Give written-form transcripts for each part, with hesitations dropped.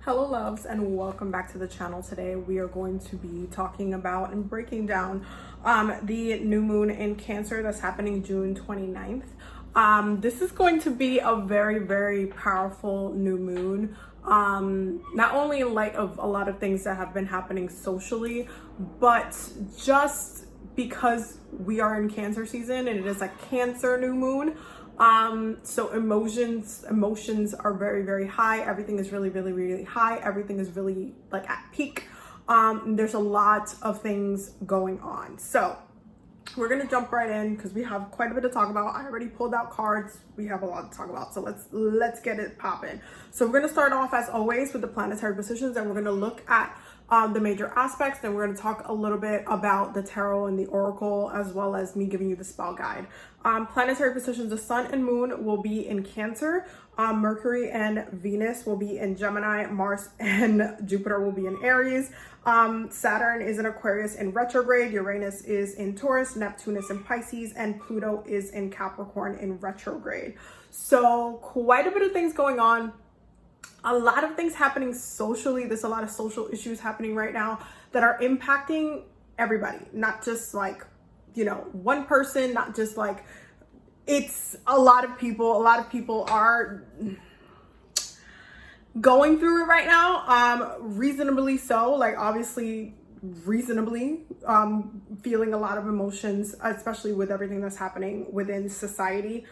Hello loves, and welcome back to the channel. Today we are going to be talking about and breaking down the new moon in Cancer that's happening June 29th. This is going to be a very powerful new moon, not only in light of a lot of things that have been happening socially, but just because we are in Cancer season and it is a Cancer new moon. So emotions are very high. Everything is really high. Everything is really like at peak. There's a lot of things going on. So we're gonna jump right in because we have quite a bit to talk about. I already pulled out cards. We have a lot to talk about. So let's get it popping. So we're gonna start off as always with the planetary positions, and we're gonna look at the major aspects. Then we're going to talk a little bit about the tarot and the oracle, as well as me giving you the spell guide. Planetary positions: the sun and moon will be in Cancer. Mercury and Venus will be in Gemini. Mars and Jupiter will be in Aries. Saturn is in Aquarius in retrograde. Uranus is in Taurus. Neptune is in Pisces, and Pluto is in Capricorn in retrograde. So quite a bit of things going on. A lot of things happening socially. There's a lot of social issues happening right now that are impacting everybody, not just like, one person, not just like, it's a lot of people. A lot of people are going through it right now, reasonably so, like obviously reasonably, feeling a lot of emotions, especially with everything that's happening within society.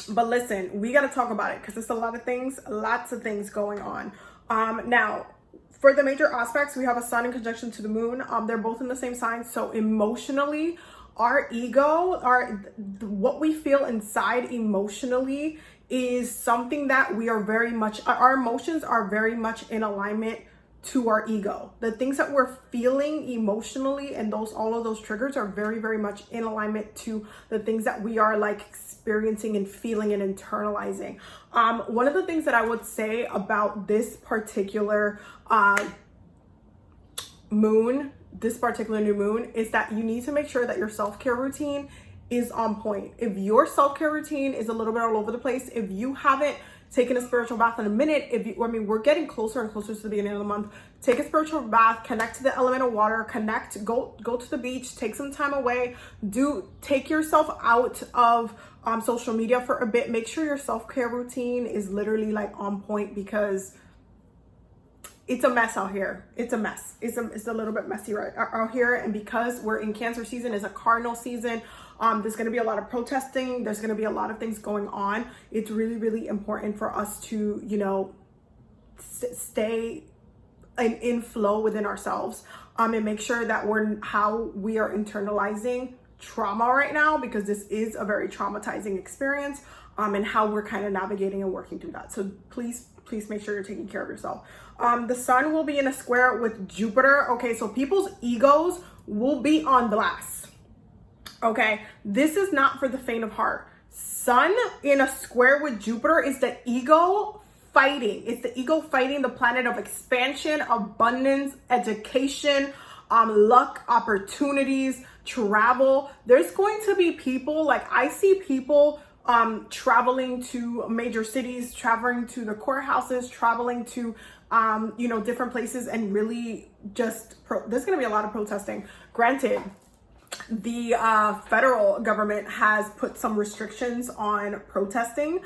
But listen, we got to talk about it because there's a lot of things, lots of things going on. Now, for the major aspects, we have a sun in conjunction to the moon. They're both in the same sign. So emotionally, our ego, what we feel inside emotionally is something that we are very much, our emotions are very much in alignment to our ego. The things that we're feeling emotionally and all of those triggers are very much in alignment to the things that we are like experiencing and feeling and internalizing. One of the things that I would say about this particular moon, this particular new moon, is that you need to make sure that your self-care routine is on point. If your self-care routine is a little bit all over the place, if you haven't taken a spiritual bath in a minute, we're getting closer and closer to the beginning of the month. Take a spiritual bath, connect to the element of water, go to the beach, take some time away, take yourself out of social media for a bit. Make sure your self-care routine is literally like on point, because it's a mess out here. It's a mess. It's a little bit messy right out here. And because we're in Cancer season, it's a cardinal season. There's going to be a lot of protesting. There's going to be a lot of things going on. It's really important for us to, stay in flow within ourselves, and make sure that how we are internalizing trauma right now, because this is a very traumatizing experience, and how we're kind of navigating and working through that. So please make sure you're taking care of yourself. The sun will be in a square with Jupiter. Okay, so people's egos will be on blast. Okay, this is not for the faint of heart. Sun in a square with Jupiter is the ego fighting. It's the ego fighting the planet of expansion, abundance, education, luck, opportunities, travel. There's going to be people, like I see people traveling to major cities, traveling to the courthouses, traveling to different places, and really just there's going to be a lot of protesting. Granted, the federal government has put some restrictions on protesting.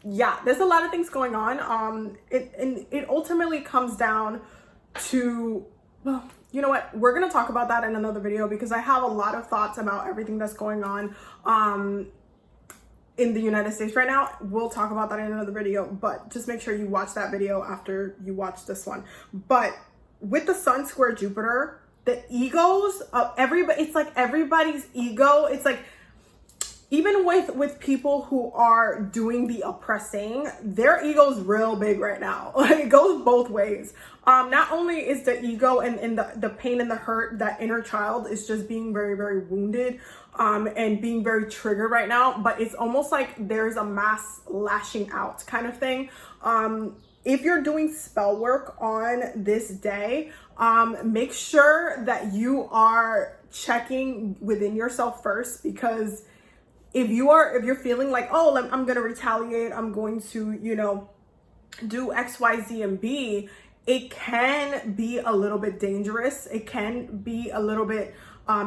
Yeah, there's a lot of things going on. It ultimately comes down to, well, you know what? We're going to talk about that in another video, because I have a lot of thoughts about everything that's going on in the United States right now. We'll talk about that in another video, but just make sure you watch that video after you watch this one. But with the sun square Jupiter, the egos of everybody, it's like everybody's ego. It's like, even with people who are doing the oppressing, their ego's real big right now. Like, it goes both ways. Not only is the ego and the pain and the hurt, that inner child is just being very wounded, and being very triggered right now, but it's almost like there's a mass lashing out kind of thing. If you're doing spell work on this day, make sure that you are checking within yourself first, because if you're feeling like, oh, I'm gonna retaliate, I'm going to, do X, Y, Z, and B, it can be a little bit dangerous. It can be a little bit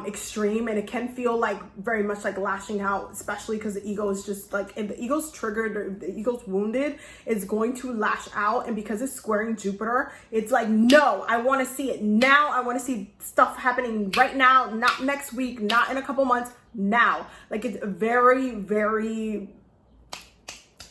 extreme, and it can feel like very much like lashing out, especially because the ego is just like, if the ego's triggered or if the ego's wounded, it's going to lash out. And because it's squaring Jupiter, it's like, no, I want to see it now. I want to see stuff happening right now, not next week, not in a couple months, now. Like, it's very, very,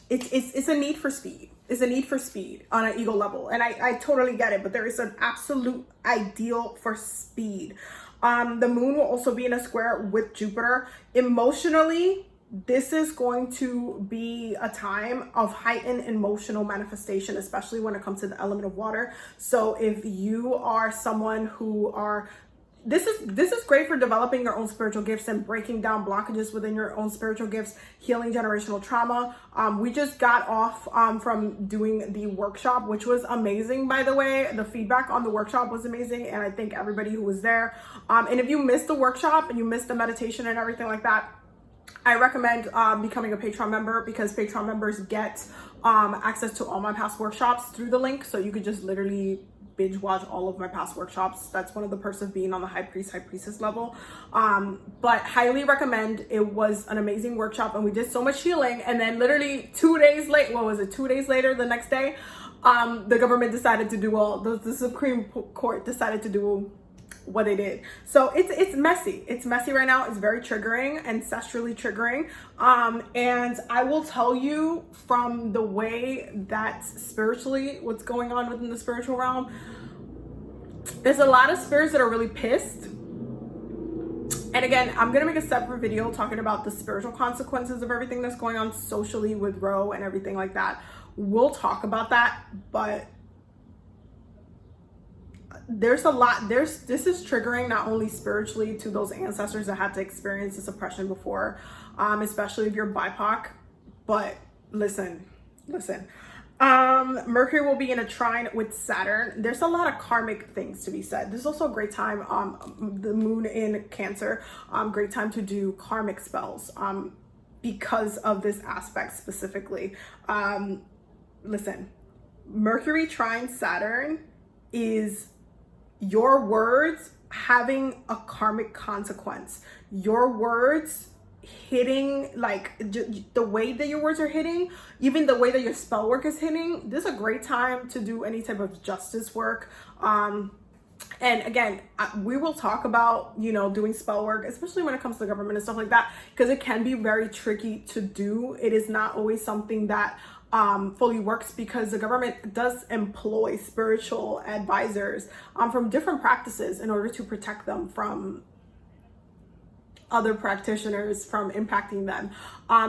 it's a need for speed. It's a need for speed on an ego level. And I totally get it, but there is an absolute ideal for speed. The moon will also be in a square with Jupiter. Emotionally, this is going to be a time of heightened emotional manifestation, especially when it comes to the element of water. So if you are someone who are, this is great for developing your own spiritual gifts and breaking down blockages within your own spiritual gifts, healing generational trauma. We just got off from doing the workshop, which was amazing, by the way. The feedback on the workshop was amazing, and I thank everybody who was there. And if you missed the workshop and you missed the meditation and everything like that, I recommend becoming a Patreon member, because Patreon members get access to all my past workshops through the link. So you could just literally binge watch all of my past workshops. That's one of the perks of being on the high priestess level. But highly recommend. It was an amazing workshop, and we did so much healing. And then literally 2 days late, what was it? 2 days later, the next day, the government decided to do the Supreme Court decided to do what they did. So it's messy. It's messy right now. It's very triggering, ancestrally triggering. And I will tell you, from the way that spiritually, what's going on within the spiritual realm, there's a lot of spirits that are really pissed. And again, I'm gonna make a separate video talking about the spiritual consequences of everything that's going on socially with Roe and everything like that. We'll talk about that, but there's a lot, this is triggering not only spiritually to those ancestors that had to experience this oppression before, especially if you're BIPOC, but listen, Mercury will be in a trine with Saturn. There's a lot of karmic things to be said. This is also a great time, the moon in Cancer, great time to do karmic spells, because of this aspect specifically. Listen, Mercury trine Saturn is your words having a karmic consequence. Your words hitting, like the way that your words are hitting, even the way that your spell work is hitting. This is a great time to do any type of justice work. And again, we will talk about, doing spell work, especially when it comes to the government and stuff like that, because it can be very tricky to do. It is not always something that fully works, because the government does employ spiritual advisors from different practices in order to protect them from other practitioners from impacting them.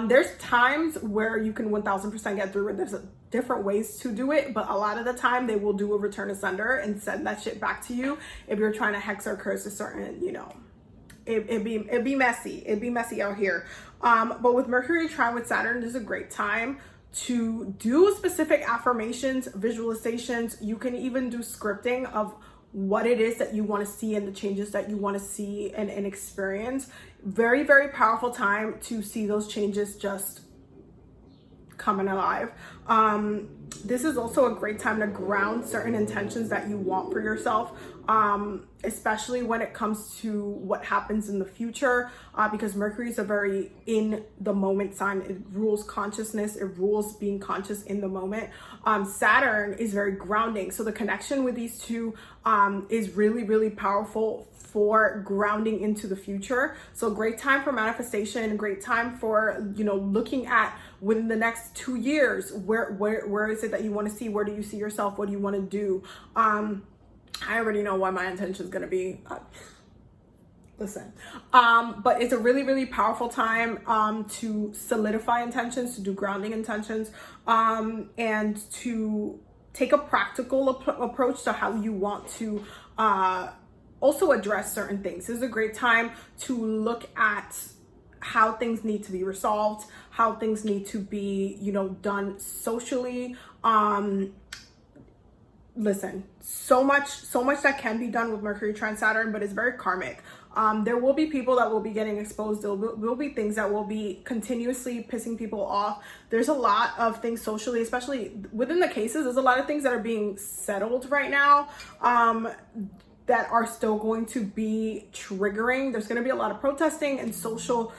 There's times where you can 1000% get through it. There's different ways to do it, but a lot of the time they will do a return to sender and send that shit back to you if you're trying to hex or curse a certain, it'd be messy. It'd be messy out here. But with Mercury trine with Saturn, this is a great time to do specific affirmations, visualizations. You can even do scripting of what it is that you want to see and the changes that you want to see and experience. Very, very powerful time to see those changes just coming alive. This is also a great time to ground certain intentions that you want for yourself, especially when it comes to what happens in the future, because Mercury is a very in the moment sign. It rules consciousness. It rules being conscious in the moment. Saturn is very grounding. So the connection with these two is really, really powerful for grounding into the future. So great time for manifestation, great time for, looking at within the next 2 years, where is it that you want to see? Where do you see yourself? What do you want to do? I already know what my intention is going to be. Listen, but it's a really, really powerful time to solidify intentions, to do grounding intentions, and to take a practical approach to how you want to also address certain things. This is a great time to look at how things need to be resolved, how things need to be, done socially. Listen, so much that can be done with Mercury trine Saturn, but it's very karmic. There will be people that will be getting exposed. There will be things that will be continuously pissing people off. There's a lot of things socially, especially within the cases, there's a lot of things that are being settled right now that are still going to be triggering. There's going to be a lot of protesting and social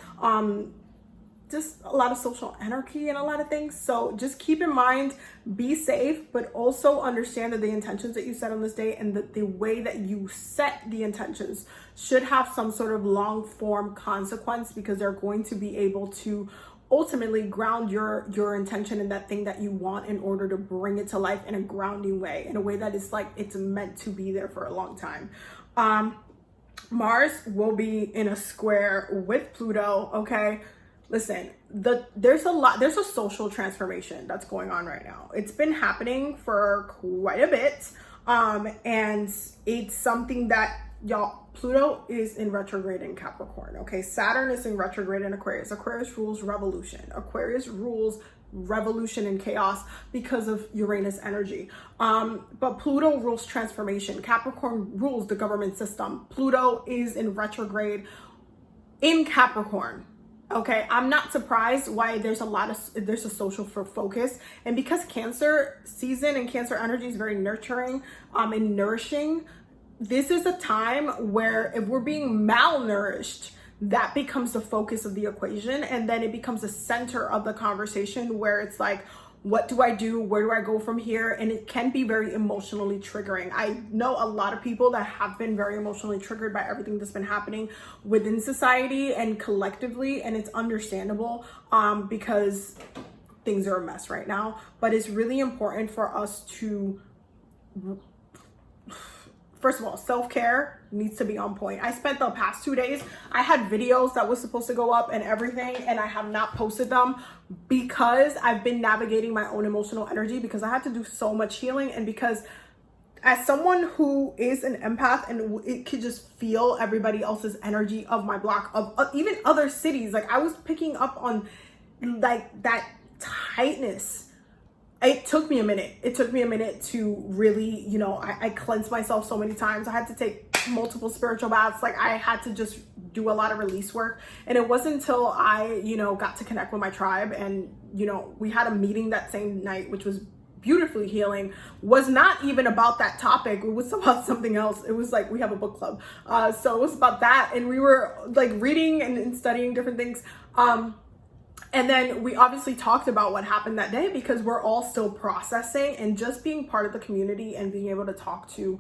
just a lot of social anarchy and a lot of things. So just keep in mind, be safe, but also understand that the intentions that you set on this day and the way that you set the intentions should have some sort of long form consequence, because they're going to be able to ultimately ground your intention in that thing that you want in order to bring it to life in a grounding way, in a way that is like it's meant to be there for a long time. Mars will be in a square with Pluto, okay? Listen, there's a social transformation that's going on right now. It's been happening for quite a bit. And it's something that, y'all, Pluto is in retrograde in Capricorn, okay? Saturn is in retrograde in Aquarius. Aquarius rules revolution. Aquarius rules revolution and chaos because of Uranus energy. But Pluto rules transformation. Capricorn rules the government system. Pluto is in retrograde in Capricorn. Okay, I'm not surprised why there's a social focus, and because Cancer season and Cancer energy is very nurturing and nourishing, this is a time where if we're being malnourished, that becomes the focus of the equation, and then it becomes the center of the conversation, where it's like, what do I do? Where do I go from here? And it can be very emotionally triggering. I know a lot of people that have been very emotionally triggered by everything that's been happening within society and collectively, and it's understandable because things are a mess right now. But it's really important for us to, first of all, self-care needs to be on point. I spent the past 2 days, I had videos that was supposed to go up and everything, and I have not posted them because I've been navigating my own emotional energy, because I had to do so much healing, and because as someone who is an empath and it could just feel everybody else's energy of my block, of even other cities, like I was picking up on like that tightness. It took me a minute. It took me a minute to really, I cleansed myself so many times. I had to take multiple spiritual baths. Like I had to just do a lot of release work. And it wasn't until I, got to connect with my tribe, and, we had a meeting that same night, which was beautifully healing, was not even about that topic. It was about something else. It was like, we have a book club. So it was about that. And we were like reading and studying different things. And then we obviously talked about what happened that day, because we're all still processing, and just being part of the community and being able to talk to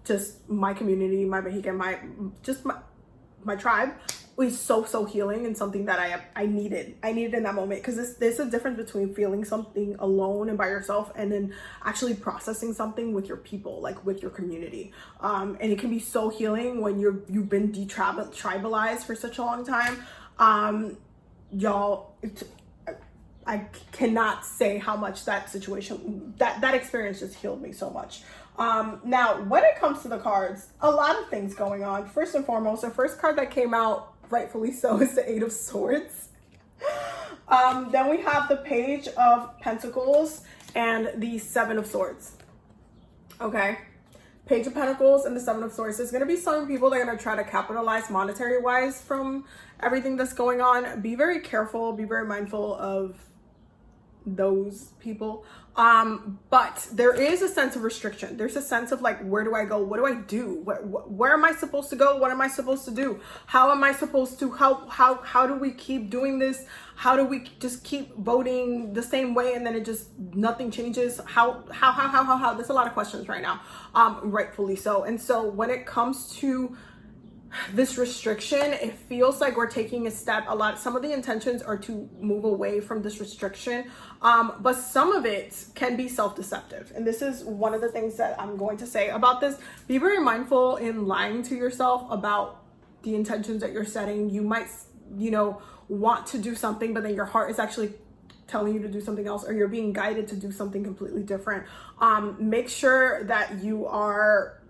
just my community, my Mexican, my tribe was so healing, and something that I needed in that moment, because there's a difference between feeling something alone and by yourself, and then actually processing something with your people, like with your community. And it can be so healing when you've been tribalized for such a long time. Y'all, I cannot say how much that situation, that experience just healed me so much. Now, when it comes to the cards, a lot of things going on. First and foremost, the first card that came out, rightfully so, is the Eight of Swords. Then we have the Page of Pentacles and the Seven of Swords. Okay. Page of Pentacles and the Seven of Swords. There's going to be some people that are going to try to capitalize monetary wise from everything that's going on. Be very careful, be very mindful of those people. But there is a sense of restriction. There's a sense of like, where do I go? What do I do? Where am I supposed to go? What am I supposed to do? How am I supposed to, how do we keep doing this? How do we just keep voting the same way and then it just, nothing changes? How? There's a lot of questions right now, rightfully so. And so when it comes to this restriction, it feels like we're taking a step. Some of the intentions are to move away from this restriction, but some of it can be self-deceptive. And this is one of the things that I'm going to say about this. Be very mindful in lying to yourself about the intentions that you're setting. You might, want to do something, but then your heart is actually telling you to do something else, or you're being guided to do something completely different. Make sure that you are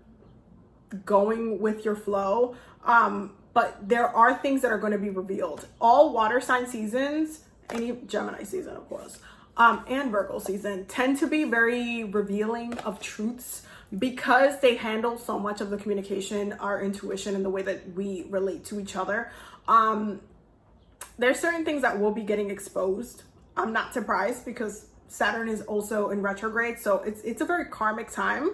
going with your flow. But there are things that are going to be revealed. All water sign seasons, any Gemini season, of course, and Virgo season tend to be very revealing of truths because they handle so much of the communication, our intuition, and the way that we relate to each other. There's certain things that will be getting exposed. I'm not surprised because Saturn is also in retrograde, so it's a very karmic time.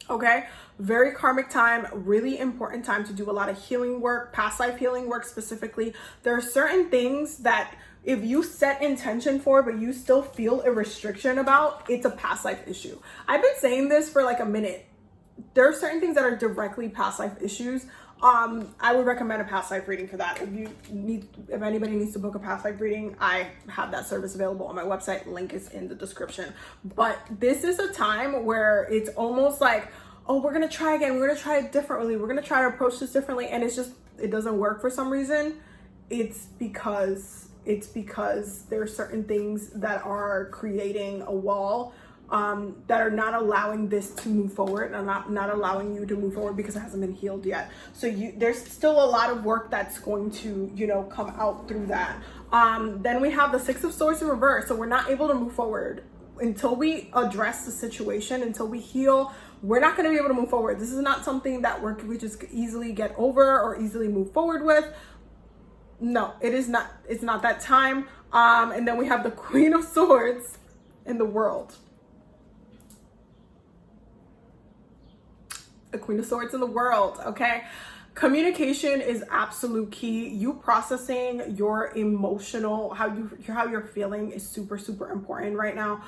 Okay, very karmic time, really important time to do a lot of healing work, past life healing work specifically. There are certain things that if you set intention for, but you still feel a restriction about, it's a past life issue. I've been saying this for like a minute. There are certain things that are directly past life issues. I would recommend a past life reading for that. If anybody needs to book a past life reading, I have that service available on my website. Link is in the description. But this is a time where it's almost like, oh, we're going to try again. We're going to try it differently. We're going to try to approach this differently. And it doesn't work for some reason. It's because there are certain things that are creating a wall that are not allowing this to move forward, and not allowing you to move forward because it hasn't been healed yet. So there's still a lot of work that's going to, come out through that. Then we have the Six of Swords in reverse. So we're not able to move forward until we address the situation, until we heal. We're not going to be able to move forward. This is not something that we just easily get over or easily move forward with. No, it is not. It's not that time. And then we have the Queen of Swords in the World. The Queen of Swords in the World, okay? Communication is absolute key. You processing your emotional, how you're feeling is super, super important right now.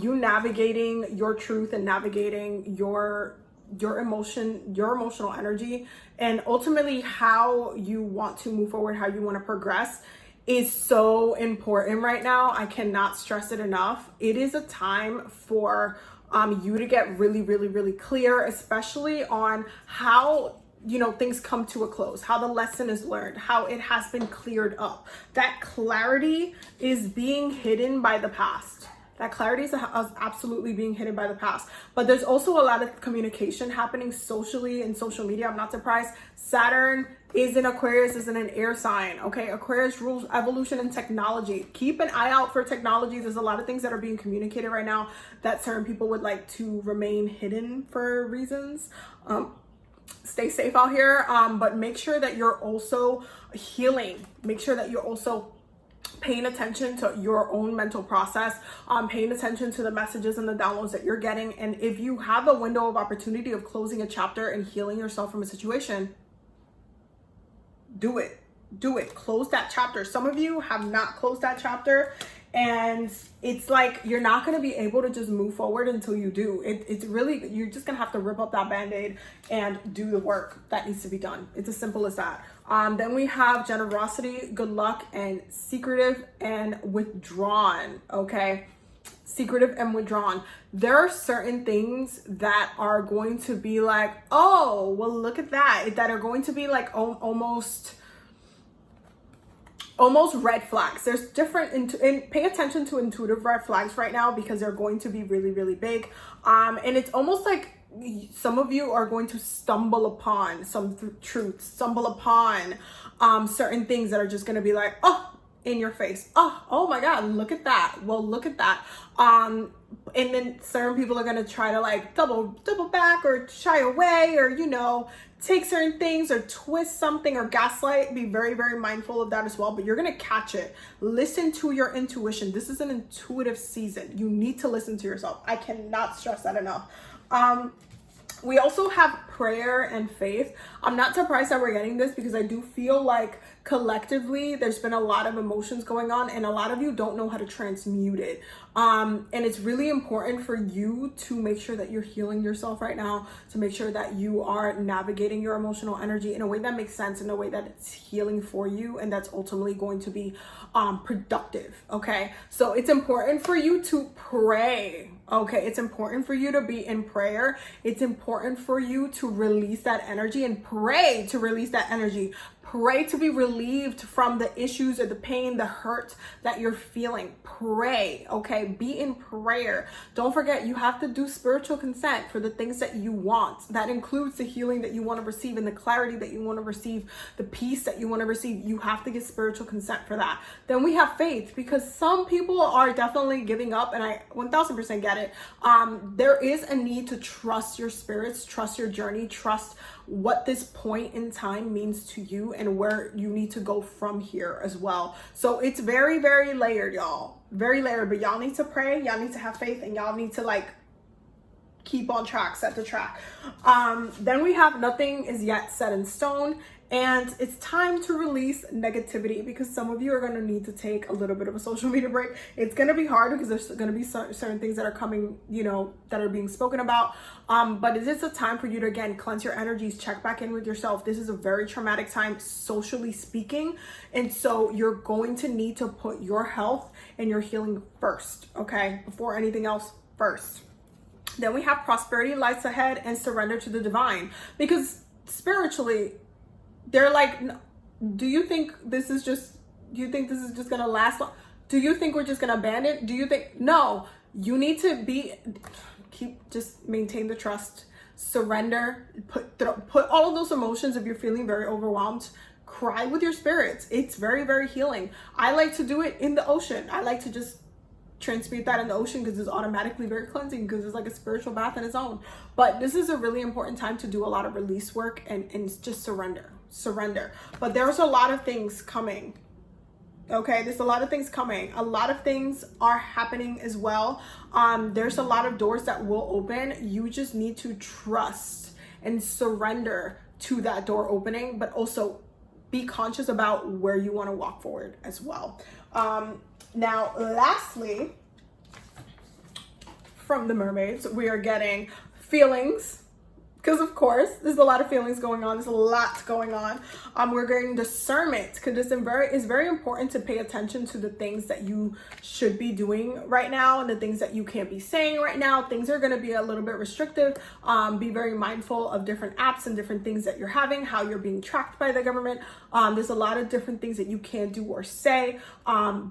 You navigating your truth and navigating your emotional energy, and ultimately how you want to move forward, how you want to progress is so important right now. I cannot stress it enough. It is a time for you to get really, really, really clear, especially on how things come to a close, how the lesson is learned, how it has been cleared up. That clarity is being hidden by the past. That clarity is absolutely being hidden by the past. But there's also a lot of communication happening socially in social media. I'm not surprised. Saturn is in Aquarius, is in an air sign. Okay, Aquarius rules evolution and technology. Keep an eye out for technology. There's a lot of things that are being communicated right now that certain people would like to remain hidden for reasons. Stay safe out here, but make sure that you're also healing. Make sure that you're also paying attention to your own mental process, paying attention to the messages and the downloads that you're getting. And if you have a window of opportunity of closing a chapter and healing yourself from a situation, do it. Close that chapter. Some of you have not closed that chapter, and it's like you're not going to be able to just move forward until you do. It's really, you're just going to have to rip up that band-aid and do the work that needs to be done. It's as simple as that. Then we have generosity, good luck, and secretive and withdrawn. Okay, secretive and withdrawn. There are certain things that are going to be like, oh, well, look at that. That are going to be like almost red flags. There's different, and pay attention to intuitive red flags right now because they're going to be really, really big. And it's almost like some of you are going to stumble upon some truths, stumble upon certain things that are just going to be like, oh, in your face. Oh my God, look at that. Well, look at that. And then certain people are going to try to like double back or shy away, or, take certain things or twist something or gaslight. Be very, very mindful of that as well. But you're going to catch it. Listen to your intuition. This is an intuitive season. You need to listen to yourself. I cannot stress that enough. We also have prayer and faith. I'm not surprised that we're getting this because I do feel like collectively there's been a lot of emotions going on and a lot of you don't know how to transmute it. And it's really important for you to make sure that you're healing yourself right now, to make sure that you are navigating your emotional energy in a way that makes sense, in a way that it's healing for you, and that's ultimately going to be productive. Okay, so it's important for you to pray. Okay, it's important for you to be in prayer. It's important for you to release that energy and pray to release that energy. Pray to be relieved from the issues or the pain, the hurt that you're feeling. Pray, okay? Be in prayer. Don't forget, you have to do spiritual consent for the things that you want. That includes the healing that you want to receive and the clarity that you want to receive, the peace that you want to receive. You have to get spiritual consent for that. Then we have faith, because some people are definitely giving up, and I 1000% get it. There is a need to trust your spirits, trust your journey, trust what this point in time means to you and where you need to go from here as well. So it's very, very layered, y'all. Very layered, but y'all need to pray, y'all need to have faith, and y'all need to like keep on track, set the track. Then we have nothing is yet set in stone. And it's time to release negativity, because some of you are going to need to take a little bit of a social media break. It's going to be hard because there's going to be certain things that are coming, you know, that are being spoken about. But it is a time for you to, again, cleanse your energies, check back in with yourself. This is a very traumatic time, socially speaking. And so you're going to need to put your health and your healing first, okay? Before anything else, first. Then we have prosperity lights ahead and surrender to the divine, because spiritually, they're like, do you think this is just gonna last long? Do you think we're just gonna abandon? Do you think, no, you need to just maintain the trust, surrender, put all of those emotions. If you're feeling very overwhelmed, cry with your spirits. It's very, very healing. I like to do it in the ocean. I like to just transmute that in the ocean, because it's automatically very cleansing, because it's like a spiritual bath in its own. But this is a really important time to do a lot of release work and just surrender. But there's a lot of things coming, okay? There's a lot of things coming. A lot of things are happening as well. There's a lot of doors that will open. You just need to trust and surrender to that door opening, but also be conscious about where you want to walk forward as well. Now, lastly, from the mermaids, we are getting feelings, because of course there's a lot of feelings going on. There's a lot going on. We're getting discernment, because it's very important to pay attention to the things that you should be doing right now and the things that you can't be saying right now. Things are going to be a little bit restrictive. Be very mindful of different apps and different things that you're having, how you're being tracked by the government. There's a lot of different things that you can't do or say.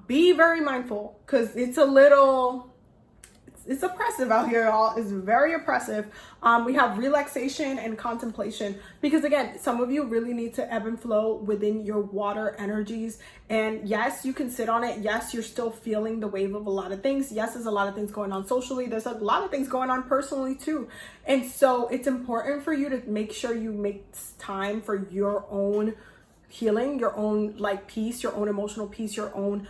Be very mindful, because it's oppressive out here, y'all. It's very oppressive. We have relaxation and contemplation, because again, some of you really need to ebb and flow within your water energies. And yes, you can sit on it. Yes, you're still feeling the wave of a lot of things. Yes, there's a lot of things going on socially. There's a lot of things going on personally too. And so it's important for you to make sure you make time for your own healing, your own like peace, your own emotional peace, your own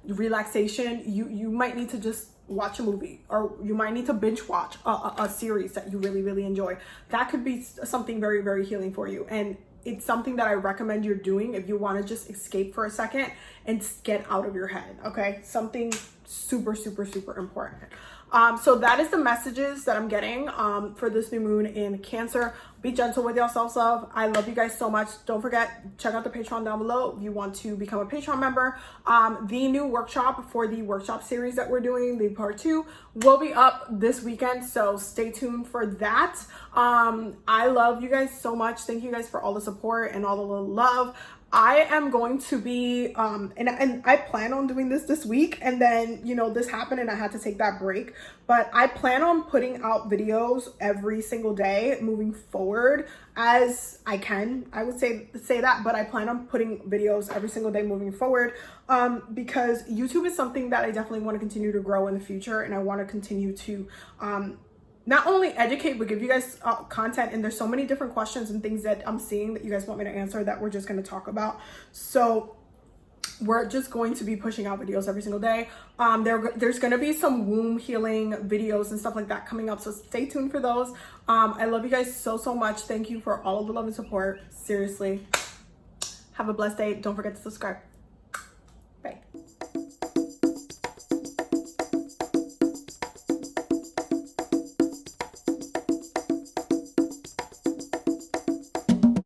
relaxation. You might need to just watch a movie, or you might need to binge watch a series that you really, really enjoy. That could be something very, very healing for you. And it's something that I recommend you're doing if you want to just escape for a second and get out of your head, okay? Something super, super, super important. So that is the messages that I'm getting for this new moon in Cancer. Be gentle with your self-love. I love you guys so much. Don't forget, check out the Patreon down below if you want to become a Patreon member. The new workshop for the workshop series that we're doing, the part 2, will be up this weekend, so stay tuned for that. I love you guys so much. Thank you guys for all the support and all the love. I am going to be, and I plan on doing this week, and then, you know, this happened and I had to take that break, but I plan on putting out videos every single day moving forward as I can. I would say that, but I plan on putting videos every single day moving forward, because YouTube is something that I definitely want to continue to grow in the future, and I want to continue to, not only educate, but give you guys content. And there's so many different questions and things that I'm seeing that you guys want me to answer that we're just going to talk about. So we're just going to be pushing out videos every single day. There's going to be some womb healing videos and stuff like that coming up, so stay tuned for those. I love you guys so, so much. Thank you for all of the love and support. Seriously. Have a blessed day. Don't forget to subscribe. Bye.